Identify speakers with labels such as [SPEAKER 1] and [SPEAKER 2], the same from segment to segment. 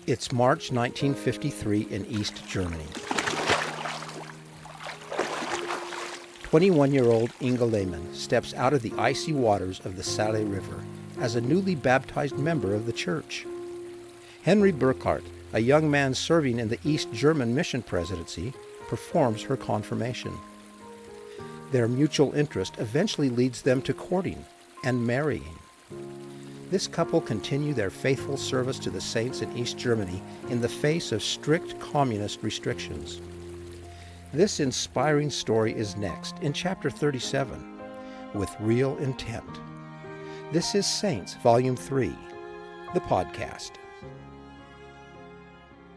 [SPEAKER 1] It's March 1953 in East Germany. 21-year-old Inge Lehmann steps out of the icy waters of the Saale River as a newly baptized member of the church. Henry Burkhardt, a young man serving in the East German Mission Presidency, performs her confirmation. Their mutual interest eventually leads them to courting and marrying. This couple continue their faithful service to the saints in East Germany in the face of strict communist restrictions. This inspiring story is next in Chapter 37, With Real Intent. This is Saints, Volume 3, the podcast.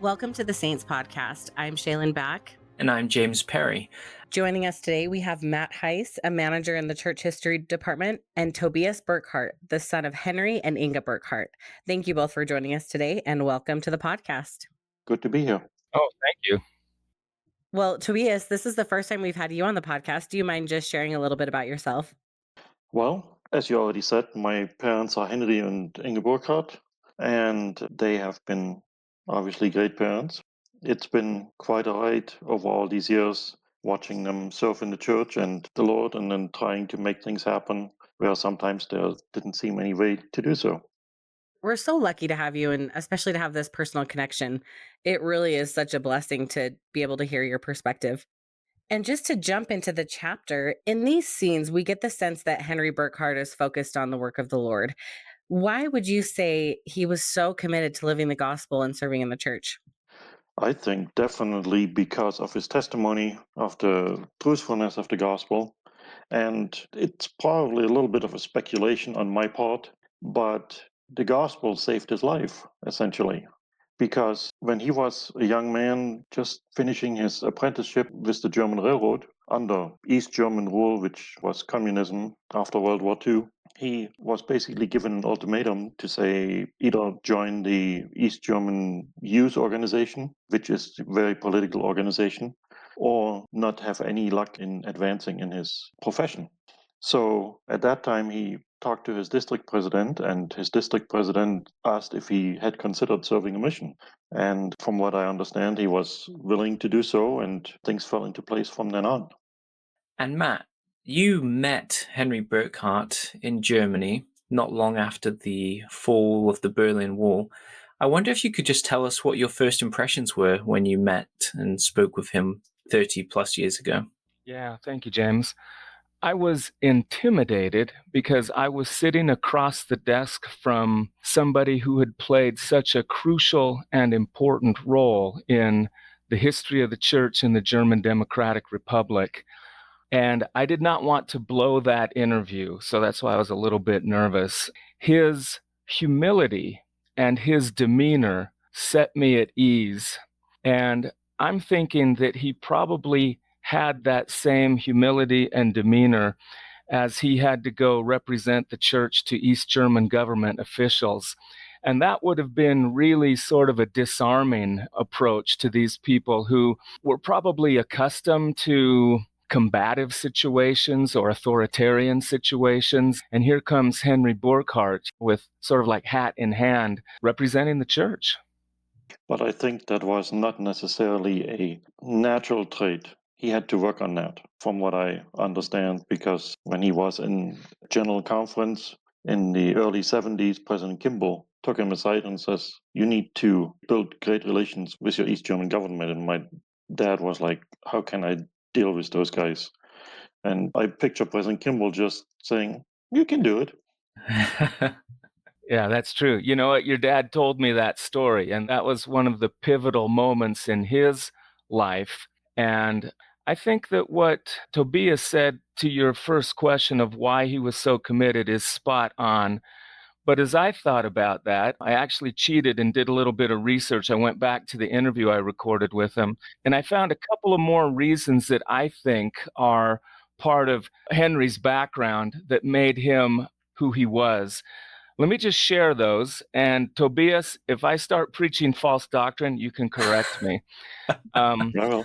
[SPEAKER 2] Welcome to the Saints Podcast. I'm Shaylin Back.
[SPEAKER 3] And I'm James Perry.
[SPEAKER 2] Joining us today, we have Matt Heiss, a manager in the Church History Department, and Tobias Burkhardt, the son of Henry and Inga Burkhardt. Thank you both for joining us today, and welcome to the podcast.
[SPEAKER 4] Good to be here.
[SPEAKER 5] Oh, thank you.
[SPEAKER 2] Well, Tobias, this is the first time we've had you on the podcast. Do you mind just sharing a little bit about yourself?
[SPEAKER 4] Well, as you already said, my parents are Henry and Inge Burkhardt, and they have been obviously great parents. It's been quite a ride over all these years, watching them serve in the church and the Lord, and then trying to make things happen where sometimes there didn't seem any way to do so.
[SPEAKER 2] We're so lucky to have you, and especially to have this personal connection. It really is such a blessing to be able to hear your perspective. And just to jump into the chapter, in these scenes, we get the sense that Henry Burkhardt is focused on the work of the Lord. Why would you say he was so committed to living the gospel and serving in the church?
[SPEAKER 4] I think definitely because of his testimony of the truthfulness of the gospel. And it's probably a little bit of a speculation on my part, but the gospel saved his life, essentially. Because when he was a young man just finishing his apprenticeship with the German Railroad under East German rule, which was communism after World War II, he was basically given an ultimatum to say either join the East German Youth Organization, which is a very political organization, or not have any luck in advancing in his profession. So at that time, he talked to his district president, and his district president asked if he had considered serving a mission. And from what I understand, he was willing to do so, and things fell into place from then on.
[SPEAKER 3] And Matt, you met Henry Burkhardt in Germany not long after the fall of the Berlin Wall. I wonder if you could just tell us what your first impressions were when you met and spoke with him 30 plus years ago.
[SPEAKER 5] Yeah, thank you, James. I was intimidated because I was sitting across the desk from somebody who had played such a crucial and important role in the history of the church in the German Democratic Republic. And I did not want to blow that interview, so that's why I was a little bit nervous. His humility and his demeanor set me at ease. And I'm thinking that he probably had that same humility and demeanor as he had to go represent the church to East German government officials. And that would have been really sort of a disarming approach to these people who were probably accustomed to combative situations or authoritarian situations. And here comes Henry Burkhardt with sort of like hat in hand representing the church.
[SPEAKER 4] But I think that was not necessarily a natural trait. He had to work on that, from what I understand, because when he was in General Conference in the early 70s, President Kimball took him aside and says, you need to build great relations with your East German government. And my dad was like, how can I deal with those guys? And I picture President Kimball just saying, you can do it.
[SPEAKER 5] Yeah, that's true. You know what? Your dad told me that story, and that was one of the pivotal moments in his life. And I think that what Tobias said to your first question of why he was so committed is spot on. But as I thought about that, I actually cheated and did a little bit of research. I went back to the interview I recorded with him, and I found a couple of more reasons that I think are part of Henry's background that made him who he was. Let me just share those. And Tobias, if I start preaching false doctrine, you can correct me.
[SPEAKER 4] Well,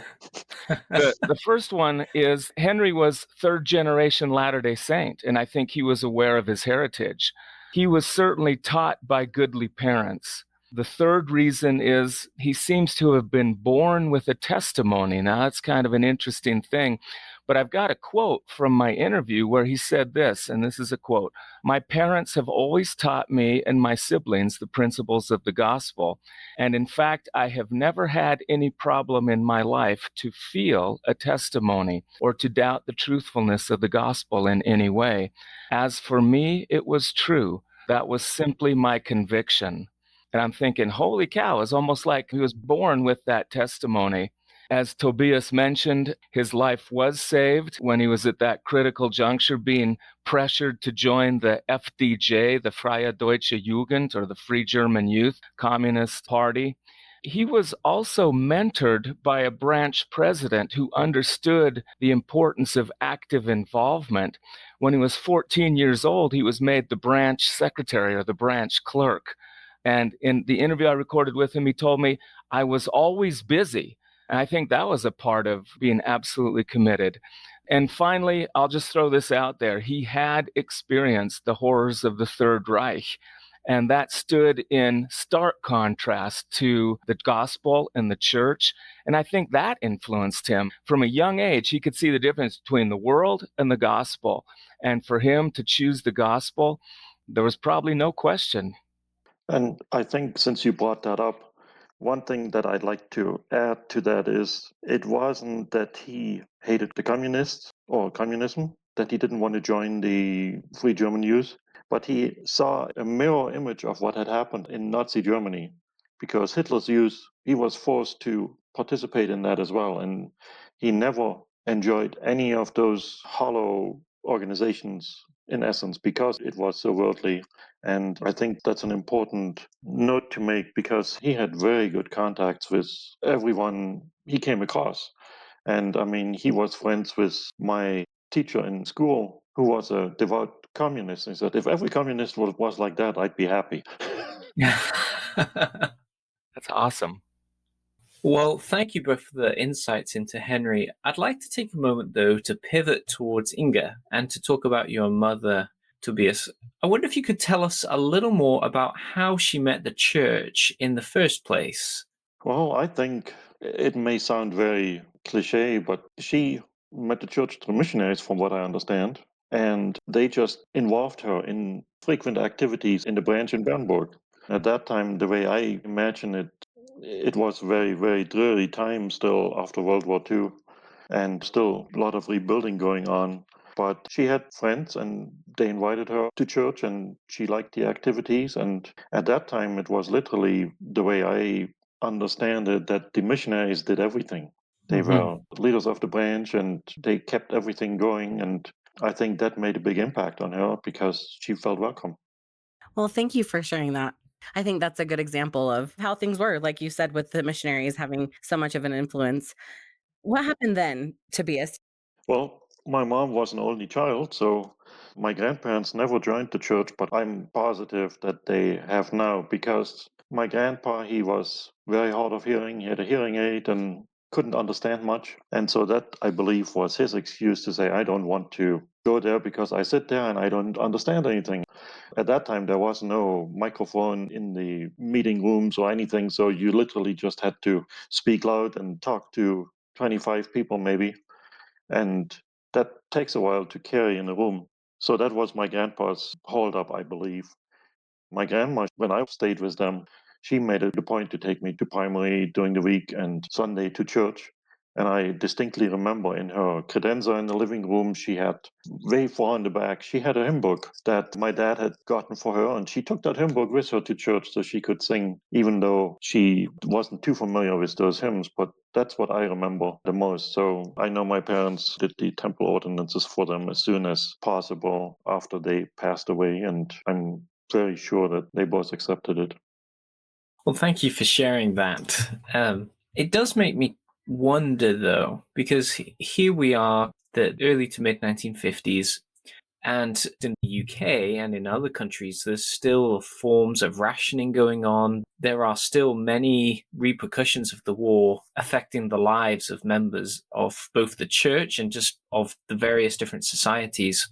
[SPEAKER 5] The first one is Henry was third generation Latter-day Saint, and I think he was aware of his heritage. He was certainly taught by goodly parents. The third reason is he seems to have been born with a testimony. Now, that's kind of an interesting thing. But I've got a quote from my interview where he said this, and this is a quote: "My parents have always taught me and my siblings the principles of the gospel. And in fact, I have never had any problem in my life to feel a testimony or to doubt the truthfulness of the gospel in any way. As for me, it was true. That was simply my conviction." And I'm thinking, holy cow, it's almost like he was born with that testimony. As Tobias mentioned, his life was saved when he was at that critical juncture, being pressured to join the FDJ, the Freie Deutsche Jugend, or the Free German Youth Communist Party. He was also mentored by a branch president who understood the importance of active involvement. When he was 14 years old, he was made the branch secretary or the branch clerk. And in the interview I recorded with him, he told me, "I was always busy." And I think that was a part of being absolutely committed. And finally, I'll just throw this out there. He had experienced the horrors of the Third Reich. And that stood in stark contrast to the gospel and the church. And I think that influenced him. From a young age, he could see the difference between the world and the gospel. And for him to choose the gospel, there was probably no question.
[SPEAKER 4] And I think since you brought that up, one thing that I'd like to add to that is it wasn't that he hated the communists or communism, that he didn't want to join the Free German Youth, but he saw a mirror image of what had happened in Nazi Germany, because Hitler's youth, he was forced to participate in that as well. And he never enjoyed any of those hollow organizations in essence because it was so worldly. And I think that's an important note to make because he had very good contacts with everyone he came across. And I mean, he was friends with my teacher in school who was a devout communist. He said, if every communist was like that, I'd be happy.
[SPEAKER 5] That's awesome.
[SPEAKER 3] Well, thank you both for the insights into Henry. I'd like to take a moment, though, to pivot towards Inga and to talk about your mother, Tobias. I wonder if you could tell us a little more about how she met the church in the first place.
[SPEAKER 4] Well, I think it may sound very cliche, but she met the church through missionaries, from what I understand. And they just involved her in frequent activities in the branch in Bernburg. At that time, the way I imagine it, it was very, very dreary time still after World War II, and still a lot of rebuilding going on. But she had friends and they invited her to church and she liked the activities. And at that time, it was literally the way I understand it that the missionaries did everything. They were leaders of the branch and they kept everything going. And I think that made a big impact on her because she felt welcome.
[SPEAKER 2] Well, thank you for sharing that. I think that's a good example of how things were, like you said, with the missionaries having so much of an influence. What happened then, Tobias?
[SPEAKER 4] Well, my mom was an only child, so my grandparents never joined the church, but I'm positive that they have now because my grandpa, he was very hard of hearing. He had a hearing aid and couldn't understand much. And so that, I believe, was his excuse to say, I don't want to go there because I sit there and I don't understand anything. At that time, there was no microphone in the meeting rooms or anything, so you literally just had to speak loud and talk to 25 people maybe, and that takes a while to carry in a room. So that was my grandpa's holdup, I believe. My grandma, when I stayed with them, she made it a point to take me to primary during the week and Sunday to church. And I distinctly remember in her credenza in the living room, she had way far in the back, she had a hymn book that my dad had gotten for her. And she took that hymn book with her to church so she could sing, even though she wasn't too familiar with those hymns. But that's what I remember the most. So I know my parents did the temple ordinances for them as soon as possible after they passed away. And I'm very sure that they both accepted it.
[SPEAKER 3] Well, thank you for sharing that. It does make me wonder, though, because here we are, the early to mid 1950s, and in the UK and in other countries, there's still forms of rationing going on. There are still many repercussions of the war affecting the lives of members of both the church and just of the various different societies.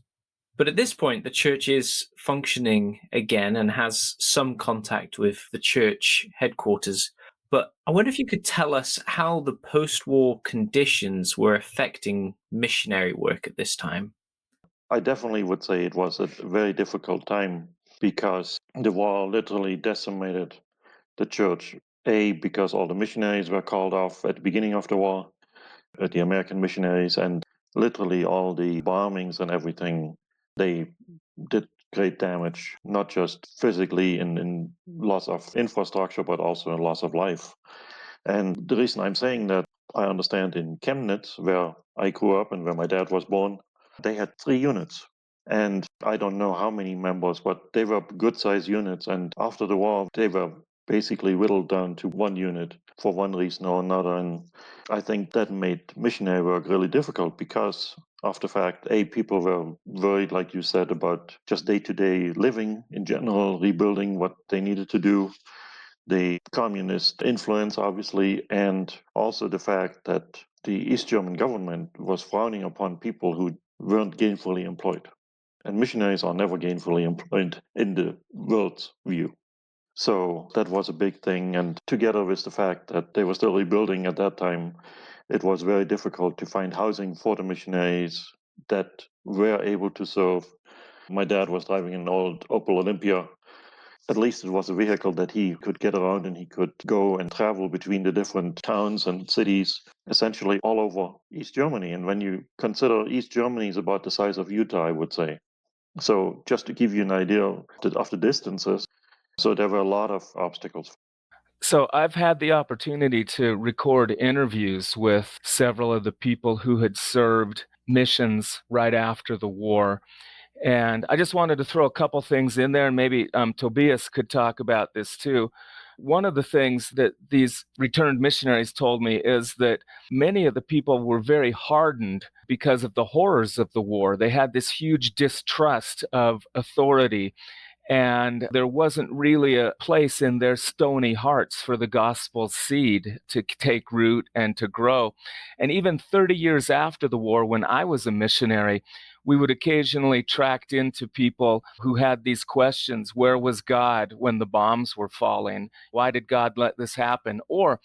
[SPEAKER 3] But at this point, the church is functioning again and has some contact with the church headquarters. But I wonder if you could tell us how the post war conditions were affecting missionary work at this time.
[SPEAKER 4] I definitely would say it was a very difficult time because the war literally decimated the church. A, because all the missionaries were called off at the beginning of the war, the American missionaries, and literally all the bombings and everything, they did great damage, not just physically in loss of infrastructure, but also in loss of life. And the reason I'm saying that, I understand in Chemnitz, where I grew up and where my dad was born, they had 3 units. And I don't know how many members, but they were good sized units. And after the war, they were basically whittled down to 1 unit for one reason or another. And I think that made missionary work really difficult because of the fact, A, people were worried, like you said, about just day to day living in general, rebuilding what they needed to do, the communist influence, obviously, and also the fact that the East German government was frowning upon people who weren't gainfully employed. And missionaries are never gainfully employed in the world's view. So that was a big thing. And together with the fact that they were still rebuilding at that time, it was very difficult to find housing for the missionaries that were able to serve. My dad was driving an old Opel Olympia. At least it was a vehicle that he could get around and he could go and travel between the different towns and cities, essentially all over East Germany. And when you consider East Germany is about the size of Utah, I would say. So just to give you an idea of the distances, so there were a lot of obstacles.
[SPEAKER 5] So I've had the opportunity to record interviews with several of the people who had served missions right after the war. And I just wanted to throw a couple things in there, and maybe Tobias could talk about this too. One of the things that these returned missionaries told me is that many of the people were very hardened because of the horrors of the war. They had this huge distrust of authority, and there wasn't really a place in their stony hearts for the gospel seed to take root and to grow. And even 30 years after the war, when I was a missionary, we would occasionally track into people who had these questions. Where was God when the bombs were falling? Why did God let this happen? Or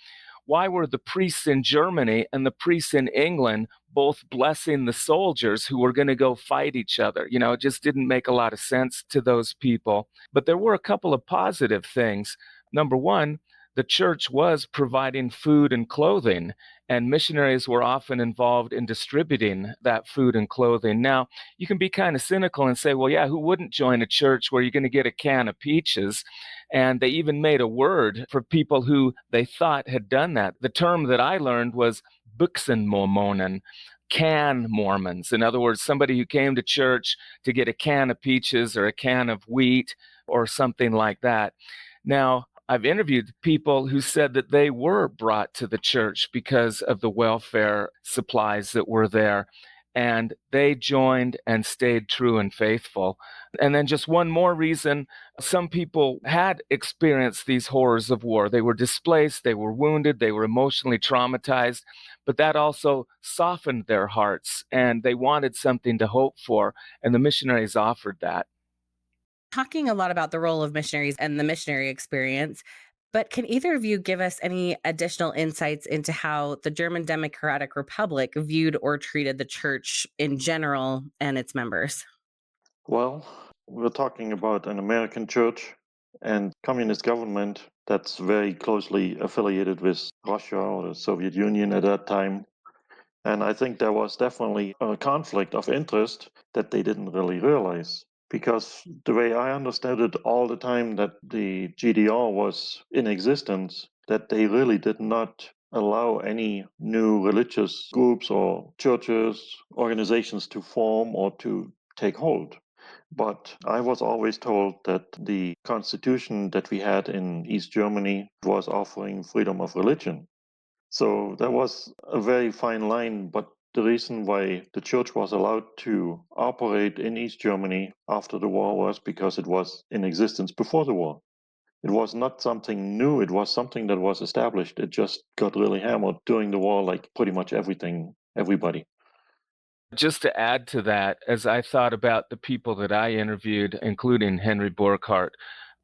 [SPEAKER 5] why were the priests in Germany and the priests in England both blessing the soldiers who were going to go fight each other? You know, it just didn't make a lot of sense to those people. But there were a couple of positive things. Number one, the church was providing food and clothing, and missionaries were often involved in distributing that food and clothing. Now, you can be kind of cynical and say, well, yeah, who wouldn't join a church where you're going to get a can of peaches? And they even made a word for people who they thought had done that. The term that I learned was Büchsenmormonen, can Mormons. In other words, somebody who came to church to get a can of peaches or a can of wheat or something like that. Now, I've interviewed people who said that they were brought to the church because of the welfare supplies that were there, and they joined and stayed true and faithful. And then just one more reason, some people had experienced these horrors of war. They were displaced, they were wounded, they were emotionally traumatized, but that also softened their hearts, and they wanted something to hope for, and the missionaries offered that.
[SPEAKER 2] Talking a lot about the role of missionaries and the missionary experience, but can either of you give us any additional insights into how the German Democratic Republic viewed or treated the church in general and its members?
[SPEAKER 4] Well, we're talking about an American church and communist government that's very closely affiliated with Russia or the Soviet Union at that time. And I think there was definitely a conflict of interest that they didn't really realize. Because the way I understood it all the time that the GDR was in existence, that they really did not allow any new religious groups or churches, organizations to form or to take hold. But I was always told that the constitution that we had in East Germany was offering freedom of religion. So that was a very fine line, but the reason why the church was allowed to operate in East Germany after the war was because it was in existence before the war. It was not something new, it was something that was established. It just got really hammered during the war, like pretty much everything, everybody.
[SPEAKER 5] Just to add to that, as I thought about the people that I interviewed, including Henry Burkhardt,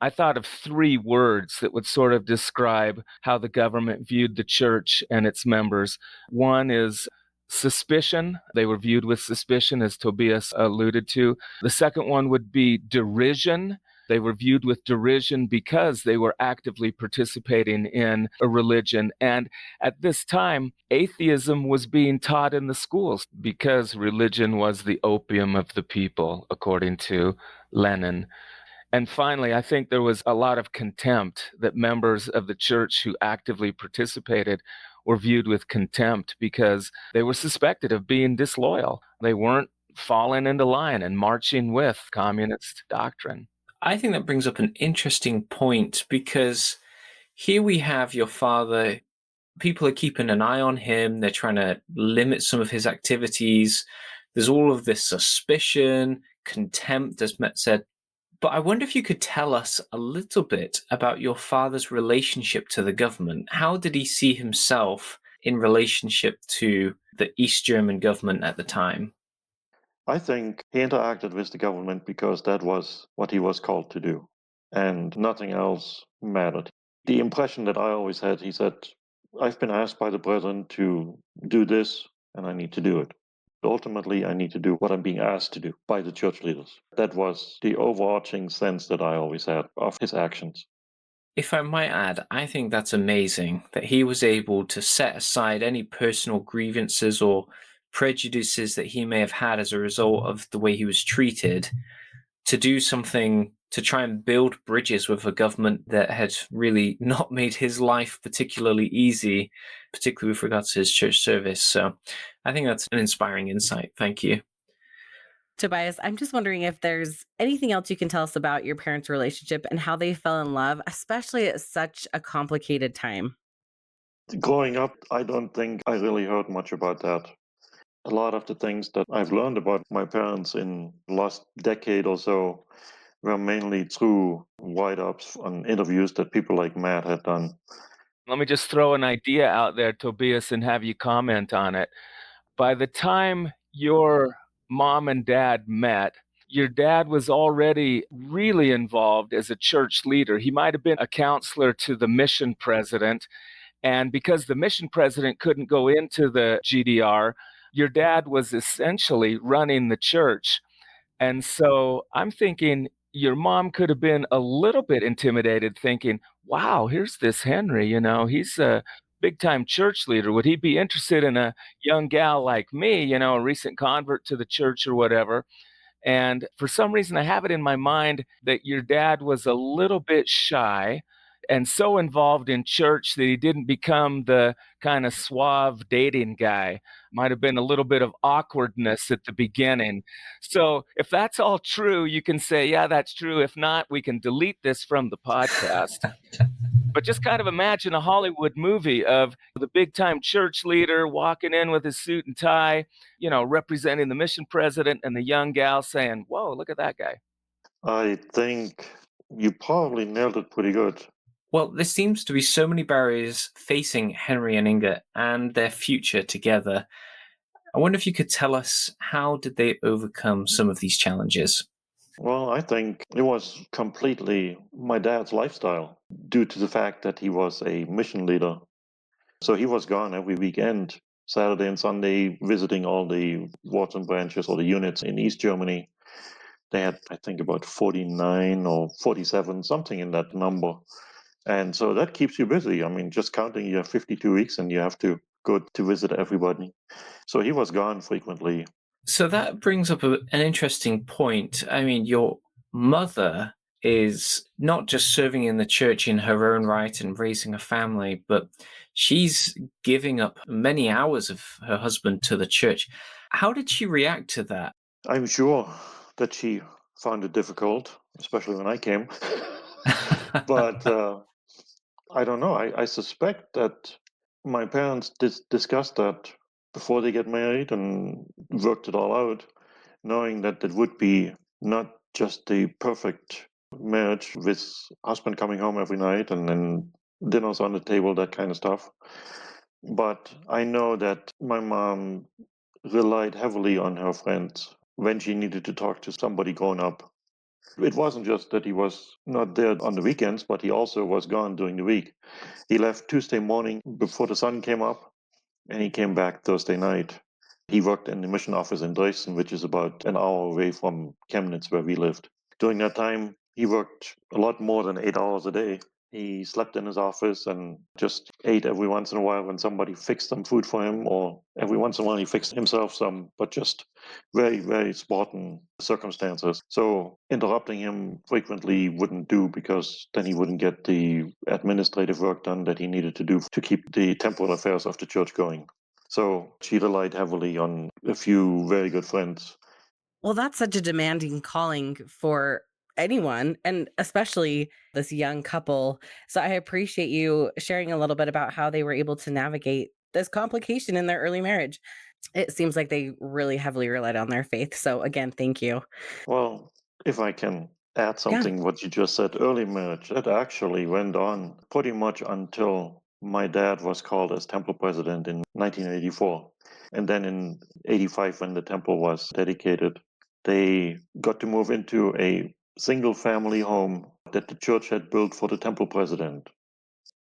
[SPEAKER 5] I thought of three words that would sort of describe how the government viewed the church and its members. One is suspicion. They were viewed with suspicion, as Tobias alluded to. The second one would be derision. They were viewed with derision because they were actively participating in a religion. And at this time, atheism was being taught in the schools because religion was the opium of the people, according to Lenin. And finally, I think there was a lot of contempt that members of the church who actively participated were viewed with contempt because they were suspected of being disloyal. They weren't falling into line and marching with communist doctrine.
[SPEAKER 3] I think that brings up an interesting point because here we have your father. People are keeping an eye on him. They're trying to limit some of his activities. There's all of this suspicion, contempt, as Matt said. But I wonder if you could tell us a little bit about your father's relationship to the government. How did he see himself in relationship to the East German government at the time?
[SPEAKER 4] I think he interacted with the government because that was what he was called to do, and nothing else mattered. The impression that I always had, he said, I've been asked by the president to do this, and I need to do it. Ultimately, I need to do what I'm being asked to do by the church leaders. That was the overarching sense that I always had of his actions.
[SPEAKER 3] If I might add, I think that's amazing that he was able to set aside any personal grievances or prejudices that he may have had as a result of the way he was treated to do something to try and build bridges with a government that had really not made his life particularly easy, particularly with regards to his church service. So I think that's an inspiring insight. Thank you.
[SPEAKER 2] Tobias, I'm just wondering if there's anything else you can tell us about your parents' relationship and how they fell in love, especially at such a complicated time.
[SPEAKER 4] Growing up, I don't think I really heard much about that. A lot of the things that I've learned about my parents in the last decade or so were mainly through write-ups on interviews that people like Matt had done.
[SPEAKER 5] Let me just throw an idea out there, Tobias, and have you comment on it. By the time your mom and dad met, your dad was already really involved as a church leader. He might have been a counselor to the mission president. And because the mission president couldn't go into the GDR, your dad was essentially running the church. And so I'm thinking your mom could have been a little bit intimidated, thinking, wow, here's this Henry, he's a big time church leader. Would he be interested in a young gal like me, a recent convert to the church or whatever? And for some reason, I have it in my mind that your dad was a little bit shy and so involved in church that he didn't become the kind of suave dating guy. Might have been a little bit of awkwardness at the beginning. So if that's all true, you can say, yeah, that's true. If not, we can delete this from the podcast. But just kind of imagine a Hollywood movie of the big time church leader walking in with his suit and tie, representing the mission president, and the young gal saying, whoa, look at that guy.
[SPEAKER 4] I think you probably nailed it pretty good.
[SPEAKER 3] Well, there seems to be so many barriers facing Henry and Inga and their future together. I wonder if you could tell us how did they overcome some of these challenges?
[SPEAKER 4] Well, I think it was completely my dad's lifestyle due to the fact that he was a mission leader. So he was gone every weekend, Saturday and Sunday, visiting all the wards and branches or the units in East Germany. They had, I think, about 49 or 47, something in that number. And so that keeps you busy. I mean, just counting, you have 52 weeks and you have to go to visit everybody. So he was gone frequently.
[SPEAKER 3] So that brings up an interesting point. I mean, your mother is not just serving in the church in her own right and raising a family, but she's giving up many hours of her husband to the church. How did she react to that?
[SPEAKER 4] I'm sure that she found it difficult, especially when I came. But I don't know. I suspect that my parents discussed that before they get married and worked it all out, knowing that it would be not just the perfect marriage with husband coming home every night and then dinners on the table, that kind of stuff. But I know that my mom relied heavily on her friends when she needed to talk to somebody grown up. It wasn't just that he was not there on the weekends, but he also was gone during the week. He left Tuesday morning before the sun came up, and he came back Thursday night. He worked in the mission office in Dresden, which is about an hour away from Chemnitz, where we lived. During that time, he worked a lot more than 8 hours a day. He slept in his office and just ate every once in a while when somebody fixed some food for him, or every once in a while he fixed himself some, but just very, very Spartan circumstances. So interrupting him frequently wouldn't do, because then he wouldn't get the administrative work done that he needed to do to keep the temporal affairs of the church going. So she relied heavily on a few very good friends.
[SPEAKER 2] Well, that's such a demanding calling for anyone, and especially this young couple. So I appreciate you sharing a little bit about how they were able to navigate this complication in their early marriage. It seems like they really heavily relied on their faith. So again, thank you.
[SPEAKER 4] Well, if I can add
[SPEAKER 2] Yeah,
[SPEAKER 4] something, what you just said, early marriage, that actually went on pretty much until my dad was called as temple president in 1984. And then in 85, when the temple was dedicated, they got to move into a single family home that the church had built for the temple president.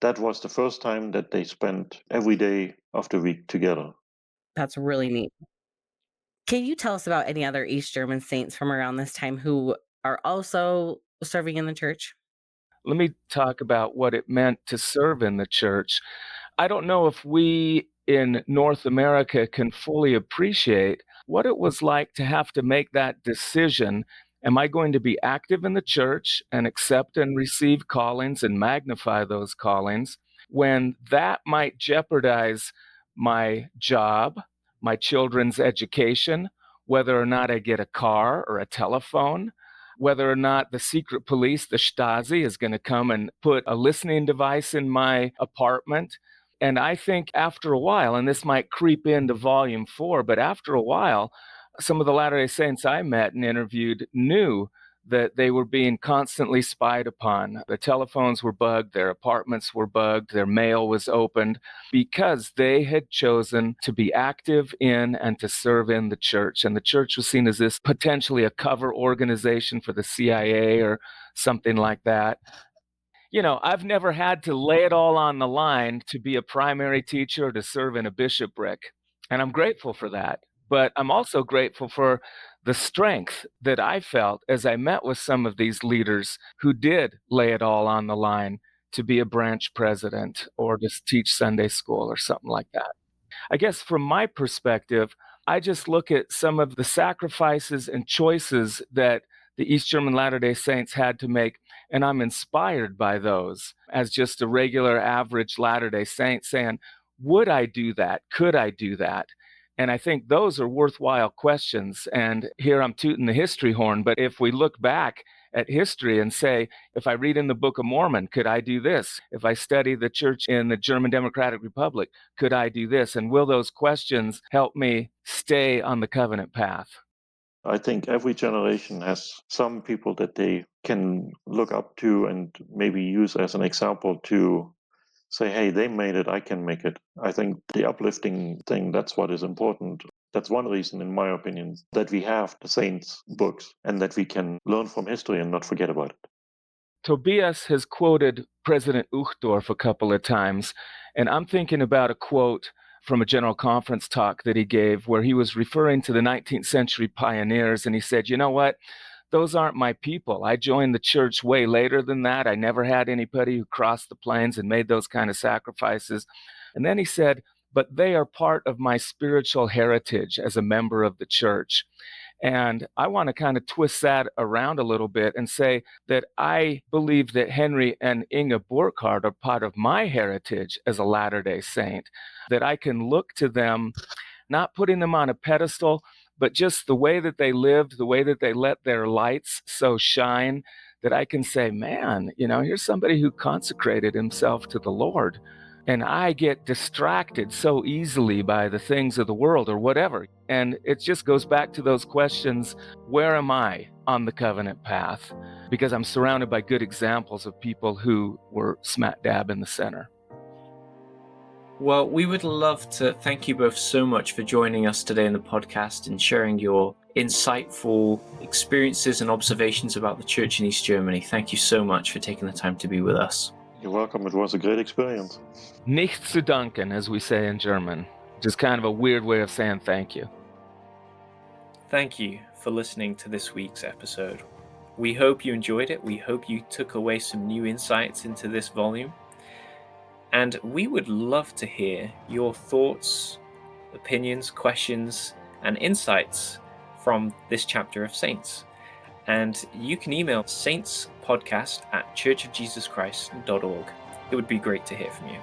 [SPEAKER 4] That was the first time that they spent every day of the week together.
[SPEAKER 2] that's really neat. Can you tell us about any other East German saints from around this time who are also serving in the church?
[SPEAKER 5] Let me talk about what it meant to serve in the church. I don't know if we in North America can fully appreciate what it was like to have to make that decision. Am I going to be active in the church and accept and receive callings and magnify those callings when that might jeopardize my job, my children's education, whether or not I get a car or a telephone? Whether or not the secret police, the Stasi, is going to come and put a listening device in my apartment. And I think after a while, and this might creep into volume 4, but after a while, some of the Latter day Saints I met and interviewed knew that they were being constantly spied upon. Their telephones were bugged, their apartments were bugged, their mail was opened, because they had chosen to be active in and to serve in the church. And the church was seen as this potentially a cover organization for the CIA or something like that. I've never had to lay it all on the line to be a primary teacher or to serve in a bishopric. And I'm grateful for that. But I'm also grateful for the strength that I felt as I met with some of these leaders who did lay it all on the line to be a branch president or to teach Sunday school or something like that. I guess from my perspective, I just look at some of the sacrifices and choices that the East German Latter day Saints had to make, and I'm inspired by those as just a regular, average Latter day Saint saying, would I do that? Could I do that? And I think those are worthwhile questions. And here I'm tooting the history horn, but if we look back at history and say, if I read in the Book of Mormon, could I do this? If I study the church in the German Democratic Republic, could I do this? And will those questions help me stay on the covenant path?
[SPEAKER 4] I think every generation has some people that they can look up to and maybe use as an example to say, hey, they made it, I can make it. I think the uplifting thing, that's what is important. That's one reason, in my opinion, that we have the saints' books and that we can learn from history and not forget about it.
[SPEAKER 5] Tobias has quoted President Uchtdorf a couple of times, and I'm thinking about a quote from a general conference talk that he gave where he was referring to the 19th century pioneers, and he said, you know what? Those aren't my people. I joined the church way later than that. I never had anybody who crossed the plains and made those kind of sacrifices. And then he said, but they are part of my spiritual heritage as a member of the church. And I want to kind of twist that around a little bit and say that I believe that Henry and Inga Burkhardt are part of my heritage as a Latter-day Saint, that I can look to them, not putting them on a pedestal, but just the way that they lived, the way that they let their lights so shine, that I can say, man, here's somebody who consecrated himself to the Lord. And I get distracted so easily by the things of the world or whatever. And it just goes back to those questions, where am I on the covenant path? Because I'm surrounded by good examples of people who were smack dab in the center.
[SPEAKER 3] Well, we would love to thank you both so much for joining us today in the podcast and sharing your insightful experiences and observations about the church in East Germany. Thank you so much for taking the time to be with us.
[SPEAKER 4] You're welcome. It was a great experience.
[SPEAKER 5] Nichts zu danken, as we say in German. Just kind of a weird way of saying thank you.
[SPEAKER 3] Thank you for listening to this week's episode. We hope you enjoyed it. We hope you took away some new insights into this volume. And we would love to hear your thoughts, opinions, questions, and insights from this chapter of Saints. And you can email saintspodcast@churchofjesuschrist.org. It would be great to hear from you.